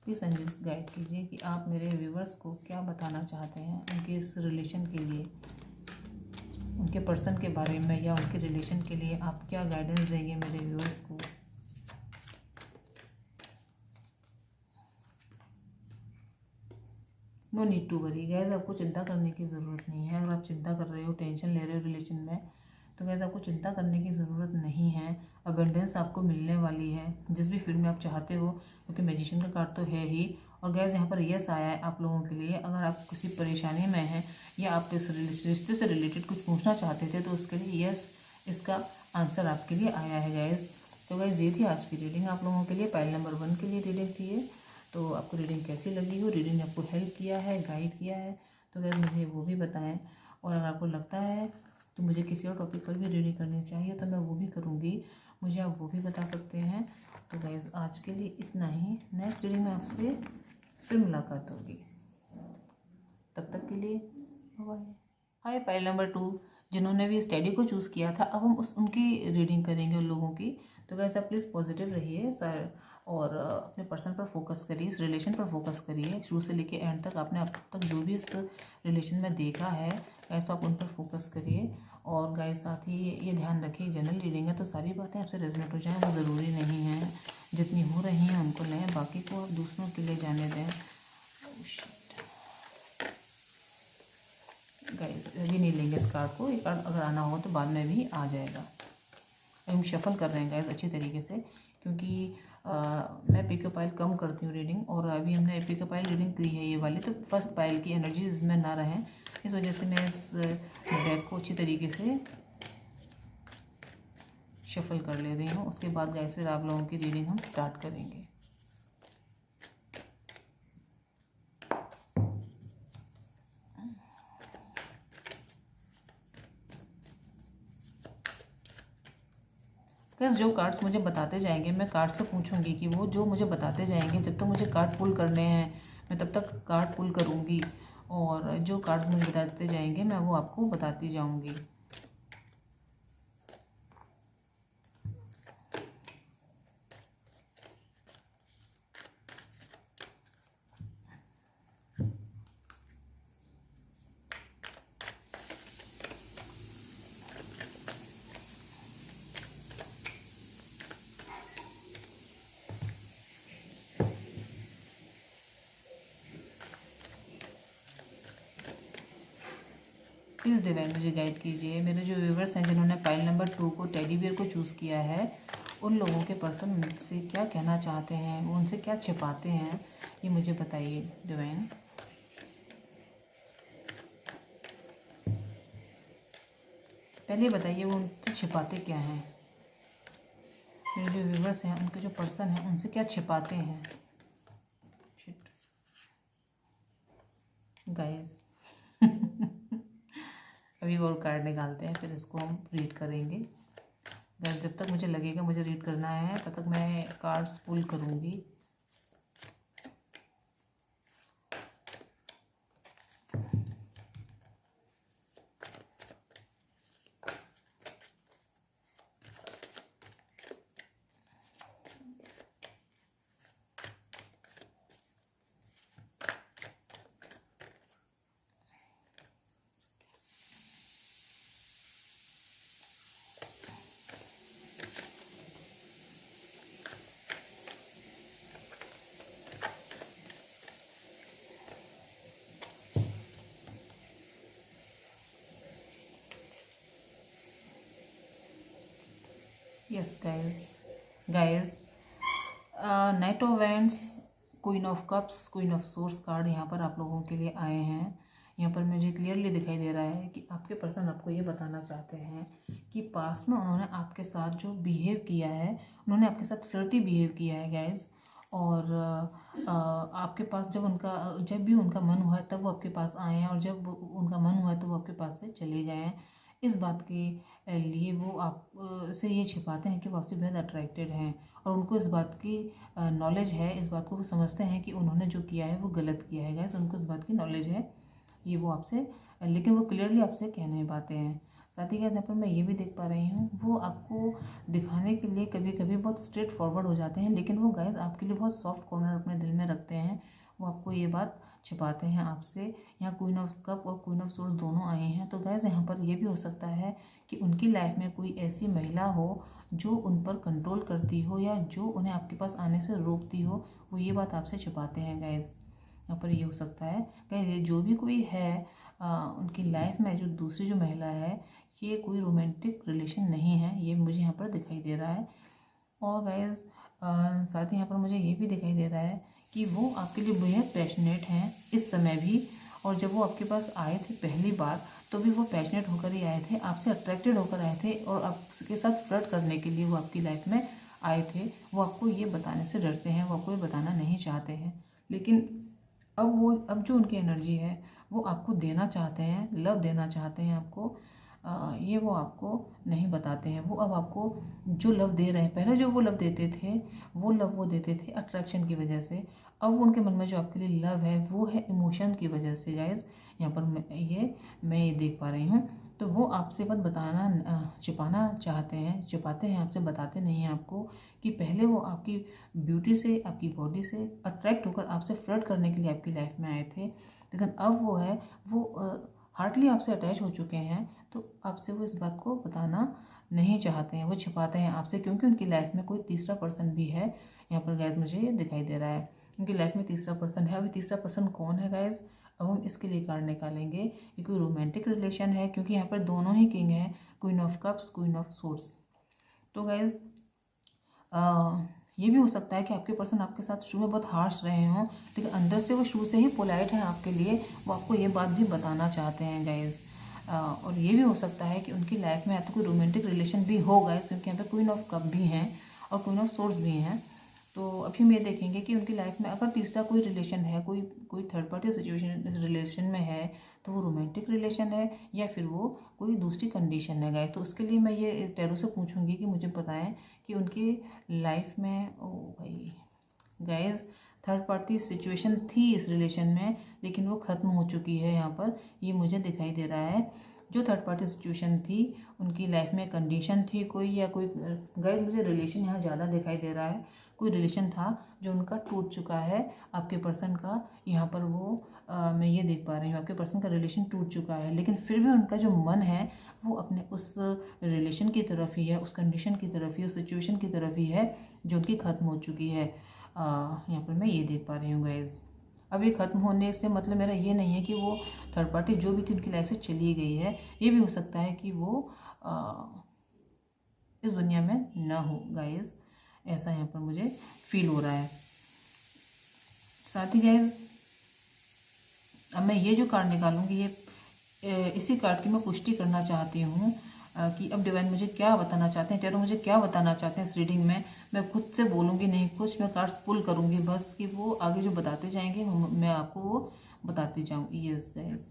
प्लीज़ एंजल्स गाइड कीजिए कि आप मेरे व्यूवर्स को क्या बताना चाहते हैं उनके इस रिलेशन के लिए, उनके पर्सन के बारे में या उनके रिलेशन के लिए आप क्या गाइडेंस देंगे मेरे व्यूवर्स को। No need to worry guys, आपको चिंता करने की ज़रूरत नहीं है। अगर आप चिंता कर रहे हो, टेंशन ले रहे हो रिलेशन में, तो गाइस आपको चिंता करने की ज़रूरत नहीं है। अबेंडेंस आपको मिलने वाली है जिस भी फील्ड में आप चाहते हो, क्योंकि मैजिशियन का कार्ड तो है ही। और गाइस यहाँ पर यस आया है आप लोगों के लिए, अगर आप किसी परेशानी में हैं या आप इस रिश्ते से रिलेटेड कुछ पूछना चाहते थे तो उसके लिए यस इसका आंसर आपके लिए आया है गाइस। तो गाइस ये थी आज की रीडिंग आप लोगों के लिए, पाइल नंबर 1 के लिए रीडिंग थी ये। तो आपको रीडिंग कैसी लगी हो, रीडिंग ने आपको हेल्प किया है, गाइड किया है, तो गाइस मुझे वो भी बताएं। और अगर आपको लगता है तो मुझे किसी और टॉपिक पर भी रीडिंग करनी चाहिए तो मैं वो भी करूँगी, मुझे आप वो भी बता सकते हैं। तो गाइस आज के लिए इतना ही, नेक्स्ट रीडिंग में आपसे फिर मुलाकात होगी, तब तक के लिए बाय। हाय पाइल नंबर 2 जिन्होंने भी स्टडी को चूज़ किया था, अब हम उनकी रीडिंग करेंगे उन लोगों की। तो गाइस आप प्लीज़ पॉजिटिव रहिए, और अपने पर्सन पर फोकस करिए, इस रिलेशन पर फोकस करिए। शुरू से लेके एंड तक आपने अब तक जो भी इस रिलेशन में देखा है गाइस, तो आप उन पर फोकस करिए। और गाइस साथ ही ये ध्यान रखिए, जनरल रीडिंग है तो सारी बातें आपसे रेजोनेट हो जाएं वो ज़रूरी नहीं है। जितनी हो रही हैं उनको लें, बाकी को आप दूसरों के लिए जाने दें। गाइस अभी नहीं लेंगे इस कार्ड को, ये कार्ड अगर आना हो तो बाद में भी आ जाएगा। हम शफल कर रहे हैं गाइस अच्छी तरीके से, क्योंकि मैं पिकअप पाइल कम करती हूँ रीडिंग, और अभी हमने पिकअप पाइल रीडिंग की है ये वाली, तो फर्स्ट पाइल की एनर्जीज में ना रहें, इस वजह से मैं इस डेक को अच्छी तरीके से शफल कर ले रही हूँ। उसके बाद गाइस फिर आप लोगों की रीडिंग हम स्टार्ट करेंगे। गाइस जो कार्ड्स मुझे बताते जाएंगे, मैं कार्ड से पूछूंगी कि वो जो मुझे बताते जाएंगे, जब तक मुझे कार्ड पुल करने हैं मैं तब तक कार्ड पुल करूंगी, और जो कार्ड मुझे बताते जाएंगे मैं वो आपको बताती जाऊंगी। प्लीज़ डिवाइन मुझे गाइड कीजिए। मेरे जो व्यूवर्स हैं जिन्होंने पाइल नंबर 2 को टेडी बियर को चूज़ किया है, उन लोगों के पर्सन मुझसे क्या कहना चाहते हैं, वो उनसे क्या छिपाते हैं, ये मुझे बताइए डिवाइन। पहले बताइए वो उनसे छिपाते क्या हैं। मेरे जो व्यूवर्स हैं, उनके जो पर्सन हैं, उनसे क्या छिपाते हैं। शिट गाइस अभी और कार्ड निकालते हैं, फिर इसको हम रीड करेंगे। गाइस जब तक मुझे लगेगा मुझे रीड करना है तब तक मैं कार्ड्स पुल करूँगी। Yes guys night of vents, queen of cups, queen of source card यहाँ पर आप लोगों के लिए आए हैं। यहाँ पर मुझे क्लियरली दिखाई दे रहा है कि आपके पर्सन आपको ये बताना चाहते हैं कि पास्ट में उन्होंने आपके साथ जो बिहेव किया है, उन्होंने आपके साथ फ्लर्टी बिहेव किया है गाइस। और आपके पास जब भी उनका मन हुआ है तब वो आपके पास आए हैं, और जब उनका मन हुआ है तो वो आपके पास से चले गए हैं। इस बात के लिए वो आप से ये छिपाते हैं कि वो आपसे बेहद अट्रैक्टेड हैं, और उनको इस बात की नॉलेज है, इस बात को वो समझते हैं कि उन्होंने जो किया है वो गलत किया है गाइस। उनको इस बात की नॉलेज है, ये वो आपसे, लेकिन वो क्लियरली आपसे कह नहीं पाते हैं। साथ ही यहाँ पर मैं ये भी देख पा रही हूँ, वो आपको दिखाने के लिए कभी कभी बहुत स्ट्रेट फॉरवर्ड हो जाते हैं, लेकिन वो गाइस आपके लिए बहुत सॉफ्ट कॉर्नर अपने दिल में रखते हैं। वो आपको ये बात छिपाते हैं आपसे। यहाँ क्वीन ऑफ कप और क्वीन ऑफ सोर्स दोनों आए हैं, तो गाइस यहाँ पर ये भी हो सकता है कि उनकी लाइफ में कोई ऐसी महिला हो जो उन पर कंट्रोल करती हो, या जो उन्हें आपके पास आने से रोकती हो, वो ये बात आपसे छिपाते हैं गाइस। यहाँ पर ये हो सकता है गाइस, ये जो भी कोई है उनकी लाइफ में जो दूसरी जो महिला है, ये कोई रोमांटिक रिलेशन नहीं है, ये मुझे यहाँ पर दिखाई दे रहा है। और गाइस साथ ही यहाँ पर मुझे ये भी दिखाई दे रहा है कि वो आपके लिए बेहद पैशनेट हैं इस समय भी, और जब वो आपके पास आए थे पहली बार तो भी वो पैशनेट होकर ही आए थे, आपसे अट्रैक्टेड होकर आए थे, और आपके साथ फ्लर्ट करने के लिए वो आपकी लाइफ में आए थे। वो आपको ये बताने से डरते हैं, वो आपको ये बताना नहीं चाहते हैं, लेकिन अब जो उनकी एनर्जी है वो आपको देना चाहते हैं, लव देना चाहते हैं आपको। ये वो आपको नहीं बताते हैं। वो अब आपको जो लव दे रहे हैं, पहले जो वो लव देते थे वो लव वो देते थे अट्रैक्शन की वजह से, अब उनके मन में जो आपके लिए लव है वो है इमोशन की वजह से गाइस। यहाँ पर मैं ये देख पा रही हूँ तो वो आपसे बात छिपाना चाहते हैं, छिपाते हैं आपसे, बताते नहीं हैं आपको कि पहले वो आपकी ब्यूटी से, आपकी बॉडी से अट्रैक्ट होकर आपसे फ्लर्ट करने के लिए आपकी लाइफ में आए थे, लेकिन अब वो हार्डली आपसे अटैच हो चुके हैं, तो आपसे वो इस बात को बताना नहीं चाहते हैं, वो छिपाते हैं आपसे, क्योंकि उनकी लाइफ में कोई तीसरा पर्सन भी है। यहाँ पर गैस मुझे ये दिखाई दे रहा है, उनकी लाइफ में तीसरा पर्सन है। अभी तीसरा पर्सन कौन है गैस, अब हम इसके लिए कारण निकालेंगे। ये कोई रोमांटिक रिलेशन है, क्योंकि यहाँ पर दोनों ही किंग हैं, queen of cups, queen of swords. तो गाइज ये भी हो सकता है कि आपके पर्सन आपके साथ शुरू में बहुत हार्श रहे हों, लेकिन अंदर से वो शुरू से ही पोलाइट हैं आपके लिए, वो आपको ये बात भी बताना चाहते हैं गाइज। और ये भी हो सकता है कि उनकी लाइफ में या तो कोई रोमांटिक रिलेशन भी हो गाइज, क्योंकि यहाँ पे क्वीन ऑफ कप भी हैं और क्वीन ऑफ सोर्ड्स भी हैं। तो अभी हम ये देखेंगे कि उनकी लाइफ में अगर तीसरा कोई रिलेशन है, कोई थर्ड पार्टी सिचुएशन रिलेशन में है, तो वो रोमांटिक रिलेशन है या फिर वो कोई दूसरी कंडीशन है गाइस। तो उसके लिए मैं ये टैरो से पूछूंगी कि मुझे बताएं कि उनकी लाइफ में, ओ भाई गाइस, थर्ड पार्टी सिचुएशन थी इस रिलेशन में, लेकिन वो ख़त्म हो चुकी है। यहाँ पर ये मुझे दिखाई दे रहा है, जो थर्ड पार्टी सिचुएशन थी उनकी लाइफ में कंडीशन थी कोई, या कोई गाइस मुझे रिलेशन यहाँ ज़्यादा दिखाई दे रहा है, कोई रिलेशन था जो उनका टूट चुका है आपके पर्सन का। यहाँ पर मैं ये देख पा रही हूँ आपके पर्सन का रिलेशन टूट चुका है, लेकिन फिर भी उनका जो मन है वो अपने उस रिलेशन की तरफ ही है, उस कंडीशन की तरफ ही, उस सिचुएशन की तरफ ही है जो उनकी ख़त्म हो चुकी है। यहाँ पर मैं ये देख पा रही हूँ गाइज। अब ये ख़त्म होने से मतलब मेरा ये नहीं है कि वो थर्ड पार्टी जो भी थी उनकी लाइफ से चली गई है, ये भी हो सकता है कि वो इस दुनिया में ना हो गाइज, ऐसा यहाँ पर मुझे फील हो रहा है। साथ ही गाइज अब मैं ये जो कार्ड निकालूंगी, ये इसी कार्ड की मैं पुष्टि करना चाहती हूँ कि अब डिवाइन मुझे क्या बताना चाहते हैं, टैरो मुझे क्या बताना चाहते हैं इस रीडिंग में। मैं खुद से बोलूँगी नहीं कुछ, मैं कार्ड्स पुल करूँगी बस, कि वो आगे जो बताते जाएंगे मैं आपको वो बताती जाऊँ। यस गाइज,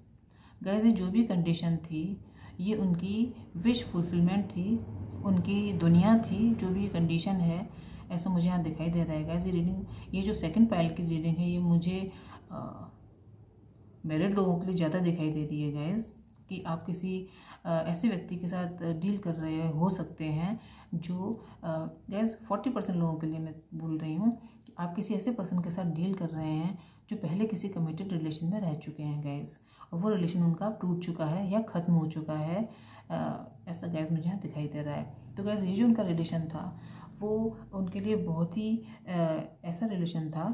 गाइज ये जो भी कंडीशन थी ये उनकी विश फुलफिलमेंट थी, उनकी दुनिया थी, जो भी कंडीशन है, ऐसा मुझे यहाँ दिखाई दे रहा है गाइज। ये रीडिंग, ये जो सेकंड पाइल की रीडिंग है, ये मुझे मैरिड लोगों के लिए ज़्यादा दिखाई दे रही है गाइज, कि आप किसी ऐसे व्यक्ति के साथ डील कर रहे हो सकते हैं जो गाइज 40% लोगों के लिए मैं बोल रही हूँ कि आप किसी ऐसे पर्सन के साथ डील कर रहे हैं जो पहले किसी कमिटेड रिलेशन में रह चुके हैं गाइज, और वो रिलेशन उनका टूट चुका है या ख़त्म हो चुका है, ऐसा गाइज मुझे यहाँ दिखाई दे रहा है। तो गाइज ये जो उनका रिलेशन था वो उनके लिए बहुत ही ऐसा रिलेशन था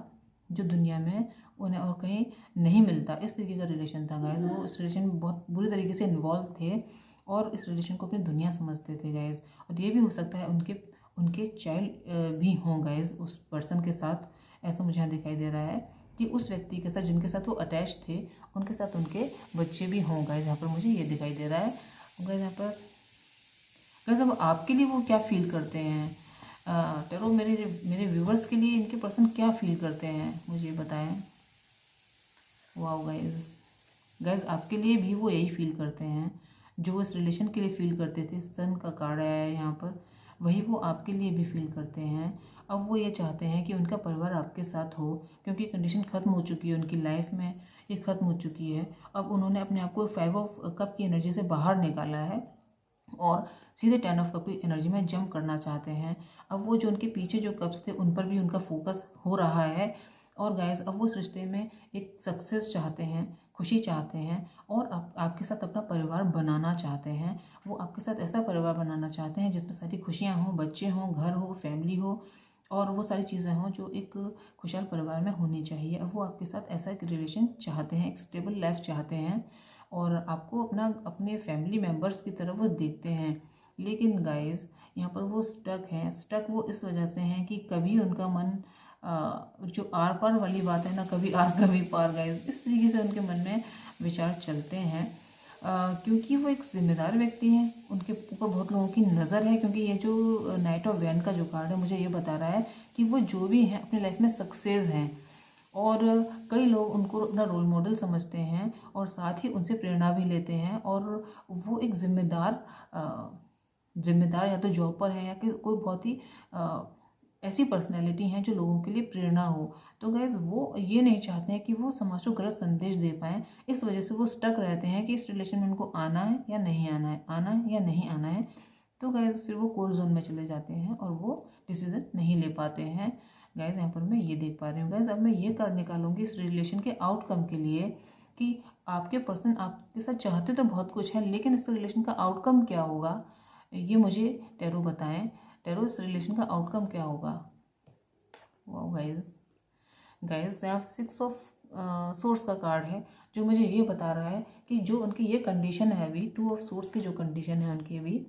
जो दुनिया में उन्हें और कहीं नहीं मिलता, इस तरीके का रिलेशन था गाइज। वो इस रिलेशन में बहुत बुरी तरीके से इन्वॉल्व थे और इस रिलेशन को अपनी दुनिया समझते थे गाइज। और ये भी हो सकता है उनके चाइल्ड भी हों गाइज उस पर्सन के साथ, ऐसा मुझे यहाँ दिखाई दे रहा है कि उस व्यक्ति के साथ जिनके साथ वो अटैच थे उनके साथ उनके बच्चे भी हों गाइज। यहाँ पर मुझे ये दिखाई दे रहा है गाइज। यहाँ पर गाइज अब आपके लिए वो क्या फील करते हैं, टैरो मेरे व्यूवर्स के लिए इनके पर्सन क्या फील करते हैं मुझे बताएं। वाओ गाइज आपके लिए भी वो यही फील करते हैं जो वो इस रिलेशन के लिए फील करते थे। सन का कार्ड आया है यहाँ पर, वही वो आपके लिए भी फील करते हैं। अब वो ये चाहते हैं कि उनका परिवार आपके साथ हो, क्योंकि कंडीशन ख़त्म हो चुकी है उनकी लाइफ में, ये ख़त्म हो चुकी है। अब उन्होंने अपने आप को 5 ऑफ कप की एनर्जी से बाहर निकाला है और सीधे 10 ऑफ कप की एनर्जी में जंप करना चाहते हैं। अब वो जो उनके पीछे जो कप्स थे उन पर भी उनका फोकस हो रहा है। और गाइस अब वो उस रिश्ते में एक सक्सेस चाहते हैं, खुशी चाहते हैं, और आपके साथ अपना परिवार बनाना चाहते हैं। वो आपके साथ ऐसा परिवार बनाना चाहते हैं जिसमें सारी खुशियाँ हों, बच्चे हों, घर हो, फैमिली हो, और वो सारी चीज़ें हों जो एक खुशहाल परिवार में होनी चाहिए। अब वो आपके साथ ऐसा एक रिलेशन चाहते हैं, एक स्टेबल लाइफ चाहते हैं, और आपको अपने फैमिली मेम्बर्स की तरफ वो देखते हैं। लेकिन गाइस यहाँ पर वो स्टक वो इस वजह से हैं कि कभी उनका मन जो आर पार वाली बात है ना, कभी आर कभी पार गाइस, इस तरीके से उनके मन में विचार चलते हैं, क्योंकि वो एक जिम्मेदार व्यक्ति हैं, उनके ऊपर बहुत लोगों की नज़र है। क्योंकि ये जो नाइट ऑफ वैंड का जो कार्ड है मुझे ये बता रहा है कि वो जो भी हैं अपनी लाइफ में सक्सेस हैं, और कई लोग उनको अपना रोल मॉडल समझते हैं और साथ ही उनसे प्रेरणा भी लेते हैं। और वो एक जिम्मेदार या तो जॉब पर है या कि कोई बहुत ही ऐसी पर्सनैलिटी हैं जो लोगों के लिए प्रेरणा हो। तो गाइज वो ये नहीं चाहते हैं कि वो समाज को गलत संदेश दे पाएँ, इस वजह से वो स्टक रहते हैं कि इस रिलेशन में उनको आना है या नहीं आना है, आना है या नहीं आना है। तो गाइज फिर वो कोल्ड जोन में चले जाते हैं और वो डिसीजन नहीं ले पाते हैं। गाइज यहाँ पर मैं ये देख पा रही हूँ। गाइज अब मैं ये कार्ड निकालूंगी इस रिलेशन के आउटकम के लिए कि आपके पर्सन आपके साथ चाहते तो बहुत कुछ है, लेकिन इस रिलेशन का आउटकम क्या होगा ये मुझे टैरो बताएं। टैरो इस रिलेशन का आउटकम क्या होगा। वाओ गाइज, गाइज यहाँ 6 ऑफ सोर्स का कार्ड है जो मुझे ये बता रहा है कि जो उनकी ये कंडीशन है अभी, 2 ऑफ सोर्स की जो कंडीशन है उनकी अभी,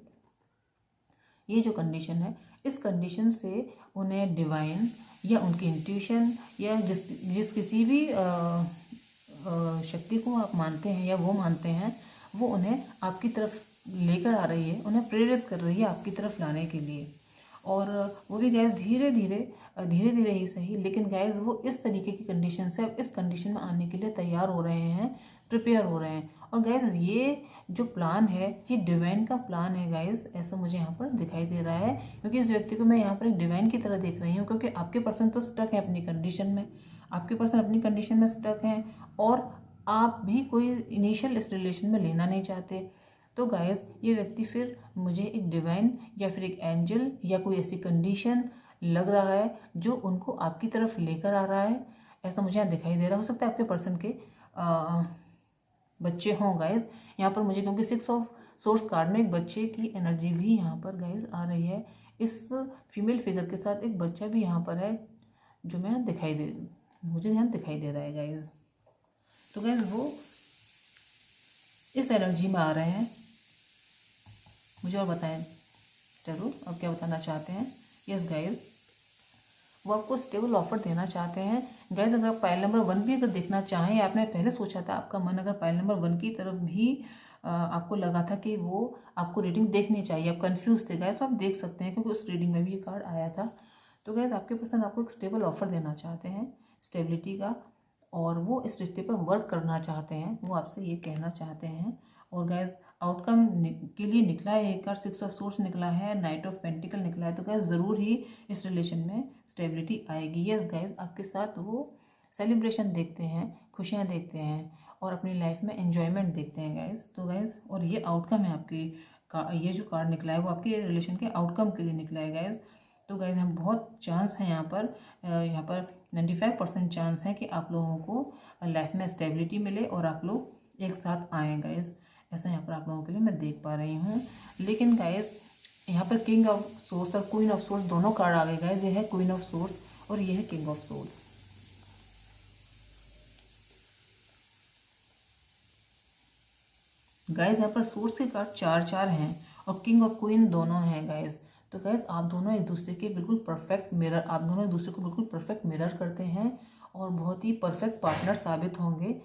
ये जो कंडीशन है, इस कंडीशन से उन्हें डिवाइन या उनकी इंट्यूशन या जिस किसी भी शक्ति को आप मानते हैं या वो मानते हैं, वो उन्हें आपकी तरफ लेकर आ रही है, उन्हें प्रेरित कर रही है आपकी तरफ लाने के लिए। और वो भी गैस धीरे धीरे ही सही, लेकिन गैस वो इस तरीके की कंडीशन से अब इस कंडीशन में आने के लिए तैयार हो रहे हैं, प्रिपेयर हो रहे हैं। और गैस ये जो प्लान है ये डिवाइन का प्लान है गाइस, ऐसा मुझे यहाँ पर दिखाई दे रहा है, क्योंकि इस व्यक्ति को मैं यहाँ पर एक डिवाइन की तरह देख रही हूँ। क्योंकि आपके पर्सन तो स्टक है अपनी कंडीशन में, आपके पर्सन अपनी कंडीशन में स्टक हैं और आप भी कोई इनिशियल इस रिलेशन में लेना नहीं चाहते। तो गाइस ये व्यक्ति फिर मुझे एक डिवाइन या फिर एक एंजल या कोई ऐसी कंडीशन लग रहा है जो उनको आपकी तरफ लेकर आ रहा है, ऐसा मुझे यहाँ दिखाई दे रहा। हो सकता है आपके पर्सन के बच्चे हों गाइज यहाँ पर मुझे, क्योंकि 6 ऑफ सोर्स कार्ड में एक बच्चे की एनर्जी भी यहाँ पर गाइज आ रही है। इस फीमेल फिगर के साथ एक बच्चा भी यहाँ पर है जो मैं मुझे यहाँ दिखाई दे रहा है गाइज। तो गाइज वो इस एनर्जी में आ रहे हैं। मुझे और बताएं जरूर अब क्या बताना चाहते हैं। यस गाइज, वो आपको स्टेबल ऑफर देना चाहते हैं। गाइज अगर आप पाइल नंबर 1 भी अगर देखना चाहें, आपने पहले सोचा था, आपका मन अगर पाइल नंबर 1 की तरफ भी आपको लगा था कि वो आपको रीडिंग देखनी चाहिए, आप कंफ्यूज थे गाइज, तो आप देख सकते हैं क्योंकि उस रीडिंग में भी ये कार्ड आया था। तो गाइज आपके पर्सन आपको एक स्टेबल ऑफर देना चाहते हैं, स्टेबिलिटी का, और वो इस रिश्ते पर वर्क करना चाहते हैं, वो आपसे ये कहना चाहते हैं। और गाइज आउटकम के लिए निकला है एक कार्ड, 6 ऑफ सोर्स निकला है, नाइट ऑफ पेंटिकल निकला है। तो गाइज ज़रूर ही इस रिलेशन में स्टेबिलिटी आएगी। यस गाइज आपके साथ वो सेलिब्रेशन देखते हैं, खुशियाँ देखते हैं और अपनी लाइफ में एन्जॉयमेंट देखते हैं गाइज। तो गाइज और ये आउटकम है आपकी ये जो कार्ड निकला है वो आपके रिलेशन के आउटकम के लिए निकला है गाइज। तो गाइज हम बहुत चांस है यहाँ पर 95% चांस है कि आप लोगों को लाइफ में स्टेबिलिटी मिले और आप लोग एक साथ आएँ गाइज, ऐसा यहाँ पर आप लोगों के लिए मैं देख पा रही हूँ। लेकिन गाइज यहाँ पर किंग ऑफ सोर्स और क्वीन ऑफ सोर्स दोनों कार्ड आ गए गाइज। ये है क्वीन ऑफ सोर्स और ये है किंग ऑफ सोर्स। गाइज यहाँ पर सोर्स के कार्ड 4 हैं और किंग और क्वीन दोनों हैं गाइज। तो गाइज आप दोनों एक दूसरे के बिल्कुल परफेक्ट मिरर, आप दोनों एक दूसरे को बिल्कुल परफेक्ट मिरर करते हैं और बहुत ही परफेक्ट पार्टनर साबित होंगे।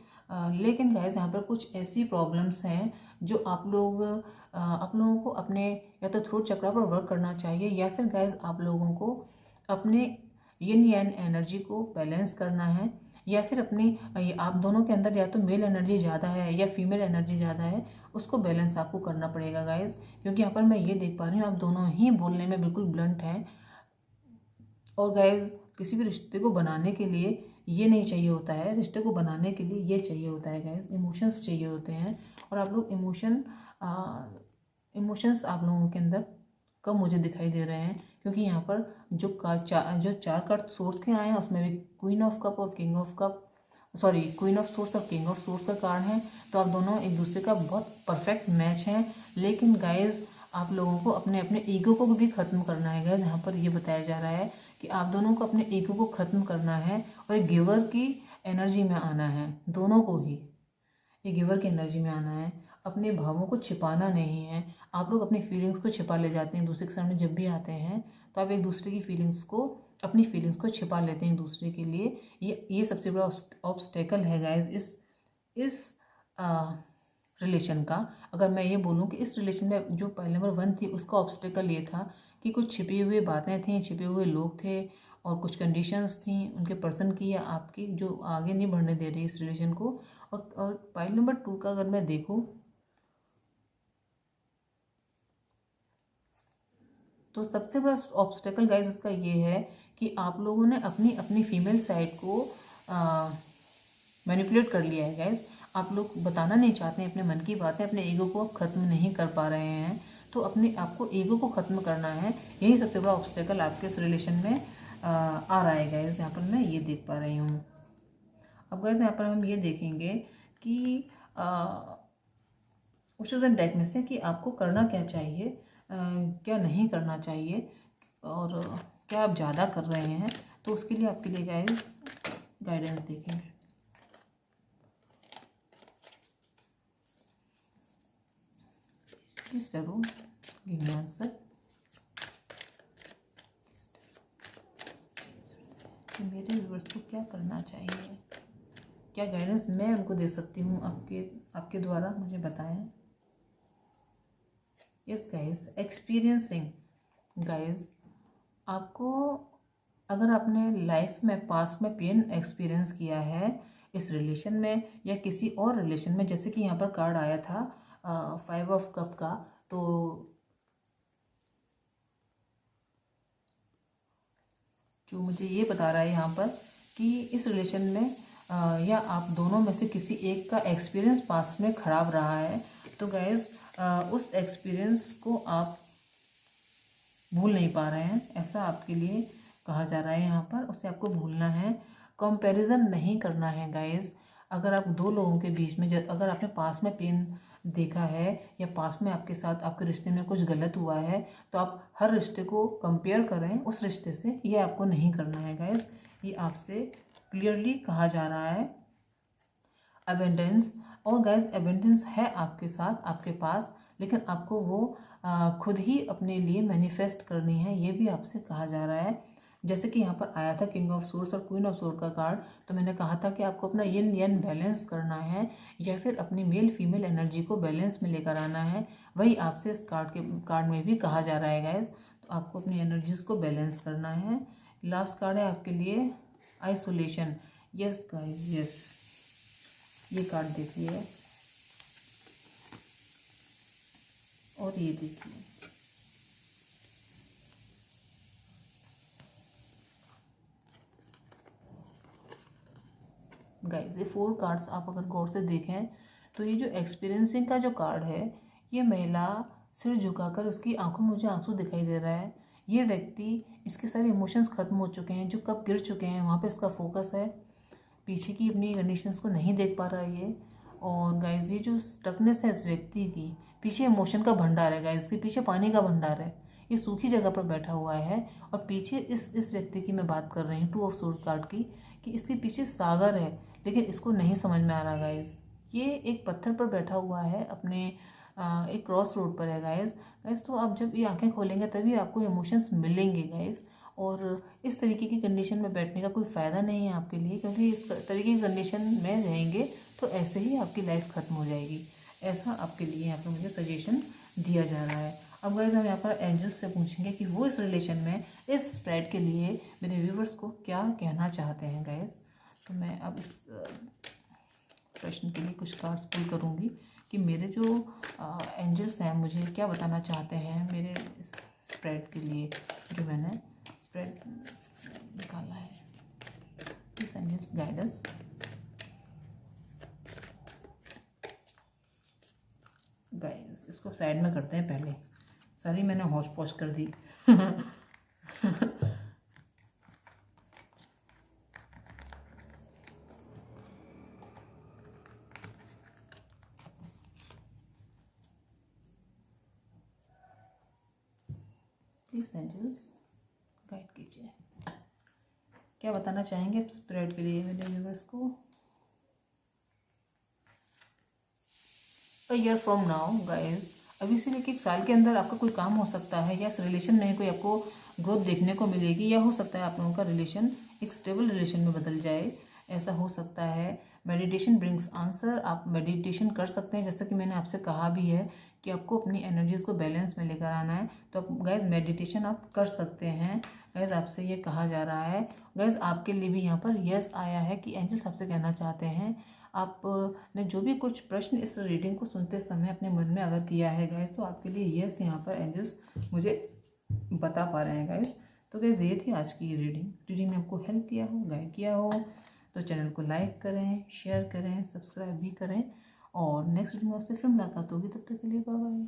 लेकिन गाइज यहाँ पर कुछ ऐसी प्रॉब्लम्स हैं जो आप लोगों को अपने या तो थ्रोट चक्रा पर वर्क करना चाहिए, या फिर गाइज आप लोगों को अपने यिन यान एनर्जी को बैलेंस करना है, या फिर आप दोनों के अंदर या तो मेल एनर्जी ज़्यादा है या फीमेल एनर्जी ज़्यादा है, उसको बैलेंस आपको करना पड़ेगा गाइज। क्योंकि यहाँ पर मैं ये देख पा रही हूँ आप दोनों ही बोलने में बिल्कुल ब्लंट हैं। और गाइज किसी भी रिश्ते को बनाने के लिए ये नहीं चाहिए होता है, रिश्ते को बनाने के लिए ये चाहिए होता है गाइज, इमोशंस चाहिए होते हैं। और आप लोग इमोशंस आप लोगों के अंदर कम मुझे दिखाई दे रहे हैं, क्योंकि यहाँ पर जो 4 कार्ड सोर्स के आए हैं उसमें भी क्वीन ऑफ कप और क्वीन ऑफ सोर्स और किंग ऑफ सोर्स का कार्ड है। तो आप दोनों एक दूसरे का बहुत परफेक्ट मैच हैं। लेकिन गाइज आप लोगों को अपने अपने ईगो को भी ख़त्म करना है गाइज। यहाँ पर ये बताया जा रहा है कि आप दोनों को अपने ईगो को ख़त्म करना है और एक गिवर की एनर्जी में आना है, दोनों को ही एक गिवर की एनर्जी में आना है। अपने भावों को छिपाना नहीं है। आप लोग अपनी फीलिंग्स को छिपा ले जाते हैं दूसरे के सामने जब भी आते हैं, तो आप एक दूसरे की अपनी फीलिंग्स को छिपा लेते हैं एक दूसरे के लिए। ये सबसे बड़ा ऑब्स्टेकल है गाइज इस रिलेशन का। अगर मैं ये बोलूँ कि इस रिलेशन में जो पाइल नंबर 1 थी उसका ऑब्स्टेकल ये था कि कुछ छिपी हुई बातें थी, छिपे हुए लोग थे और कुछ कंडीशंस थी उनके पर्सन की या आपकी, जो आगे नहीं बढ़ने दे रही इस रिलेशन को। और पाइल नंबर 2 का अगर मैं देखूँ तो सबसे बड़ा ऑब्स्टेकल गाइज इसका ये है कि आप लोगों ने अपनी अपनी फीमेल साइड को मैनिपुलेट कर लिया है गाइज। आप लोग बताना नहीं चाहते हैं अपने मन की बातें, अपने ईगो को ख़त्म नहीं कर पा रहे हैं। तो अपने आपको ईगो को ख़त्म करना है, यही सबसे बड़ा ऑब्स्टेकल आपके इस रिलेशन में आ रहा है गाइज। यहाँ पर मैं ये देख पा रही हूँ। अब गाइज यहाँ पर हम ये देखेंगे कि उस डेक में से कि आपको करना क्या चाहिए, क्या नहीं करना चाहिए, और क्या आप ज़्यादा कर रहे हैं। तो उसके लिए आपके लिए गाइज गाइडेंस देखेंगे। प्लीज जरूर गिव मी आंसर कि मेरे व्यूअर्स को क्या करना चाहिए, क्या गाइडेंस मैं उनको दे सकती हूँ आपके द्वारा, मुझे बताएं। यस गाइज, एक्सपीरियंसिंग गाइज, आपको अगर आपने लाइफ में पास्ट में पेन एक्सपीरियंस किया है इस रिलेशन में या किसी और रिलेशन में, जैसे कि यहाँ पर कार्ड आया था 5 ऑफ कप का, तो जो मुझे ये बता रहा है यहाँ पर कि इस रिलेशन में या आप दोनों में से किसी एक का एक्सपीरियंस पास्ट में ख़राब रहा है। तो गाइज उस एक्सपीरियंस को आप भूल नहीं पा रहे हैं, ऐसा आपके लिए कहा जा रहा है यहाँ पर। उसे आपको भूलना है, कंपैरिजन नहीं करना है गाइज। अगर आप दो लोगों के बीच में अगर आपने पास में पेन देखा है या पास में आपके साथ आपके रिश्ते में कुछ गलत हुआ है, तो आप हर रिश्ते को कंपेयर करें उस रिश्ते से, ये आपको नहीं करना है गाइज। ये आपसे क्लियरली कहा जा रहा है। अबेंडेंस, और गाइज अबेंडेंस है आपके साथ आपके पास, लेकिन आपको वो खुद ही अपने लिए मैनिफेस्ट करनी है, ये भी आपसे कहा जा रहा है। जैसे कि यहाँ पर आया था किंग ऑफ सोर्स और क्वीन ऑफ सोर्स का कार्ड, तो मैंने कहा था कि आपको अपना यिन यन बैलेंस करना है या फिर अपनी मेल फीमेल एनर्जी को बैलेंस में लेकर आना है। वही आपसे इस कार्ड में भी कहा जा रहा है गाइज। तो आपको अपनी एनर्जीज को बैलेंस करना है। लास्ट कार्ड है आपके लिए आइसोलेशन। यस गाइज, यस, ये कार्ड देखिए और ये देखिए, गाइस ये 4 कार्ड्स आप अगर गौर से देखें तो ये जो एक्सपीरियंसिंग का जो कार्ड है, ये महिला सिर झुकाकर उसकी आंखों में मुझे आंसू दिखाई दे रहा है। ये व्यक्ति, इसके सारे इमोशंस खत्म हो चुके हैं, जो कब गिर चुके हैं वहाँ पे इसका फोकस है, पीछे की अपनी कंडीशंस को नहीं देख पा रहा है ये। और गाइस ये जो स्टकनेस है इस व्यक्ति की, पीछे इमोशन का भंडार है गाइस, इसके पीछे पानी का भंडार है। ये सूखी जगह पर बैठा हुआ है और पीछे इस व्यक्ति की मैं बात कर रही हूँ 2 ऑफ सोर्स कार्ड की, कि इसके पीछे सागर है, लेकिन इसको नहीं समझ में आ रहा गाइस। ये एक पत्थर पर बैठा हुआ है, अपने एक क्रॉस रोड पर है गाइस। गाइस तो आप जब ये आंखें खोलेंगे तभी आपको इमोशंस मिलेंगे गाइस। और इस तरीके की कंडीशन में बैठने का कोई फ़ायदा नहीं है आपके लिए, क्योंकि इस तरीके की कंडीशन में रहेंगे तो ऐसे ही आपकी लाइफ ख़त्म हो जाएगी। ऐसा आपके लिए यहाँ पर मुझे सजेशन दिया जा रहा है। अब गाइस हम यहाँ पर एंजल्स से पूछेंगे कि वो इस रिलेशन में इस स्प्रेड के लिए मेरे व्यूवर्स को क्या कहना चाहते हैं गाइस। तो मैं अब इस प्रश्न के लिए कुछ कार्ड्स पुल करूँगी कि मेरे जो एंजल्स हैं मुझे क्या बताना चाहते हैं मेरे इस स्प्रेड के लिए, जो मैंने स्प्रेड निकाला है। Please angels guide us. Guys इसको साइड में करते हैं पहले, सारी मैंने हौश पौश कर दी। प्लीज एंजल्स गाइड कीजिए, क्या बताना चाहेंगे स्प्रेड के लिए मेरे व्यूअर्स को। A year from now guys, अभी से लेकर 1 साल के अंदर आपका कोई काम हो सकता है, या इस रिलेशन में कोई आपको ग्रोथ देखने को मिलेगी, या हो सकता है आप लोगों का रिलेशन एक स्टेबल रिलेशन में बदल जाए, ऐसा हो सकता है। मेडिटेशन ब्रिंग्स आंसर, आप मेडिटेशन कर सकते हैं, जैसा कि मैंने आपसे कहा भी है कि आपको अपनी एनर्जीज को बैलेंस में लेकर आना है, तो आप गाइज मेडिटेशन आप कर सकते हैं। गाइज आपसे ये कहा जा रहा है। गाइज आपके लिए भी यहाँ पर यस आया है कि एंजल्स आपसे कहना चाहते हैं, आपने जो भी कुछ प्रश्न इस रीडिंग को सुनते समय अपने मन में अगर किया है गाइस, तो आपके लिए यस यहाँ पर एंजल्स मुझे बता पा रहे हैं गाइस। तो गाइस ये थी आज की रीडिंग में आपको हेल्प किया हो, गाइड किया हो तो चैनल को लाइक करें, शेयर करें, सब्सक्राइब भी करें। और नेक्स्ट वीडियो में आपसे फिर मुलाकात होगी, तब तक के लिए बाय बाय।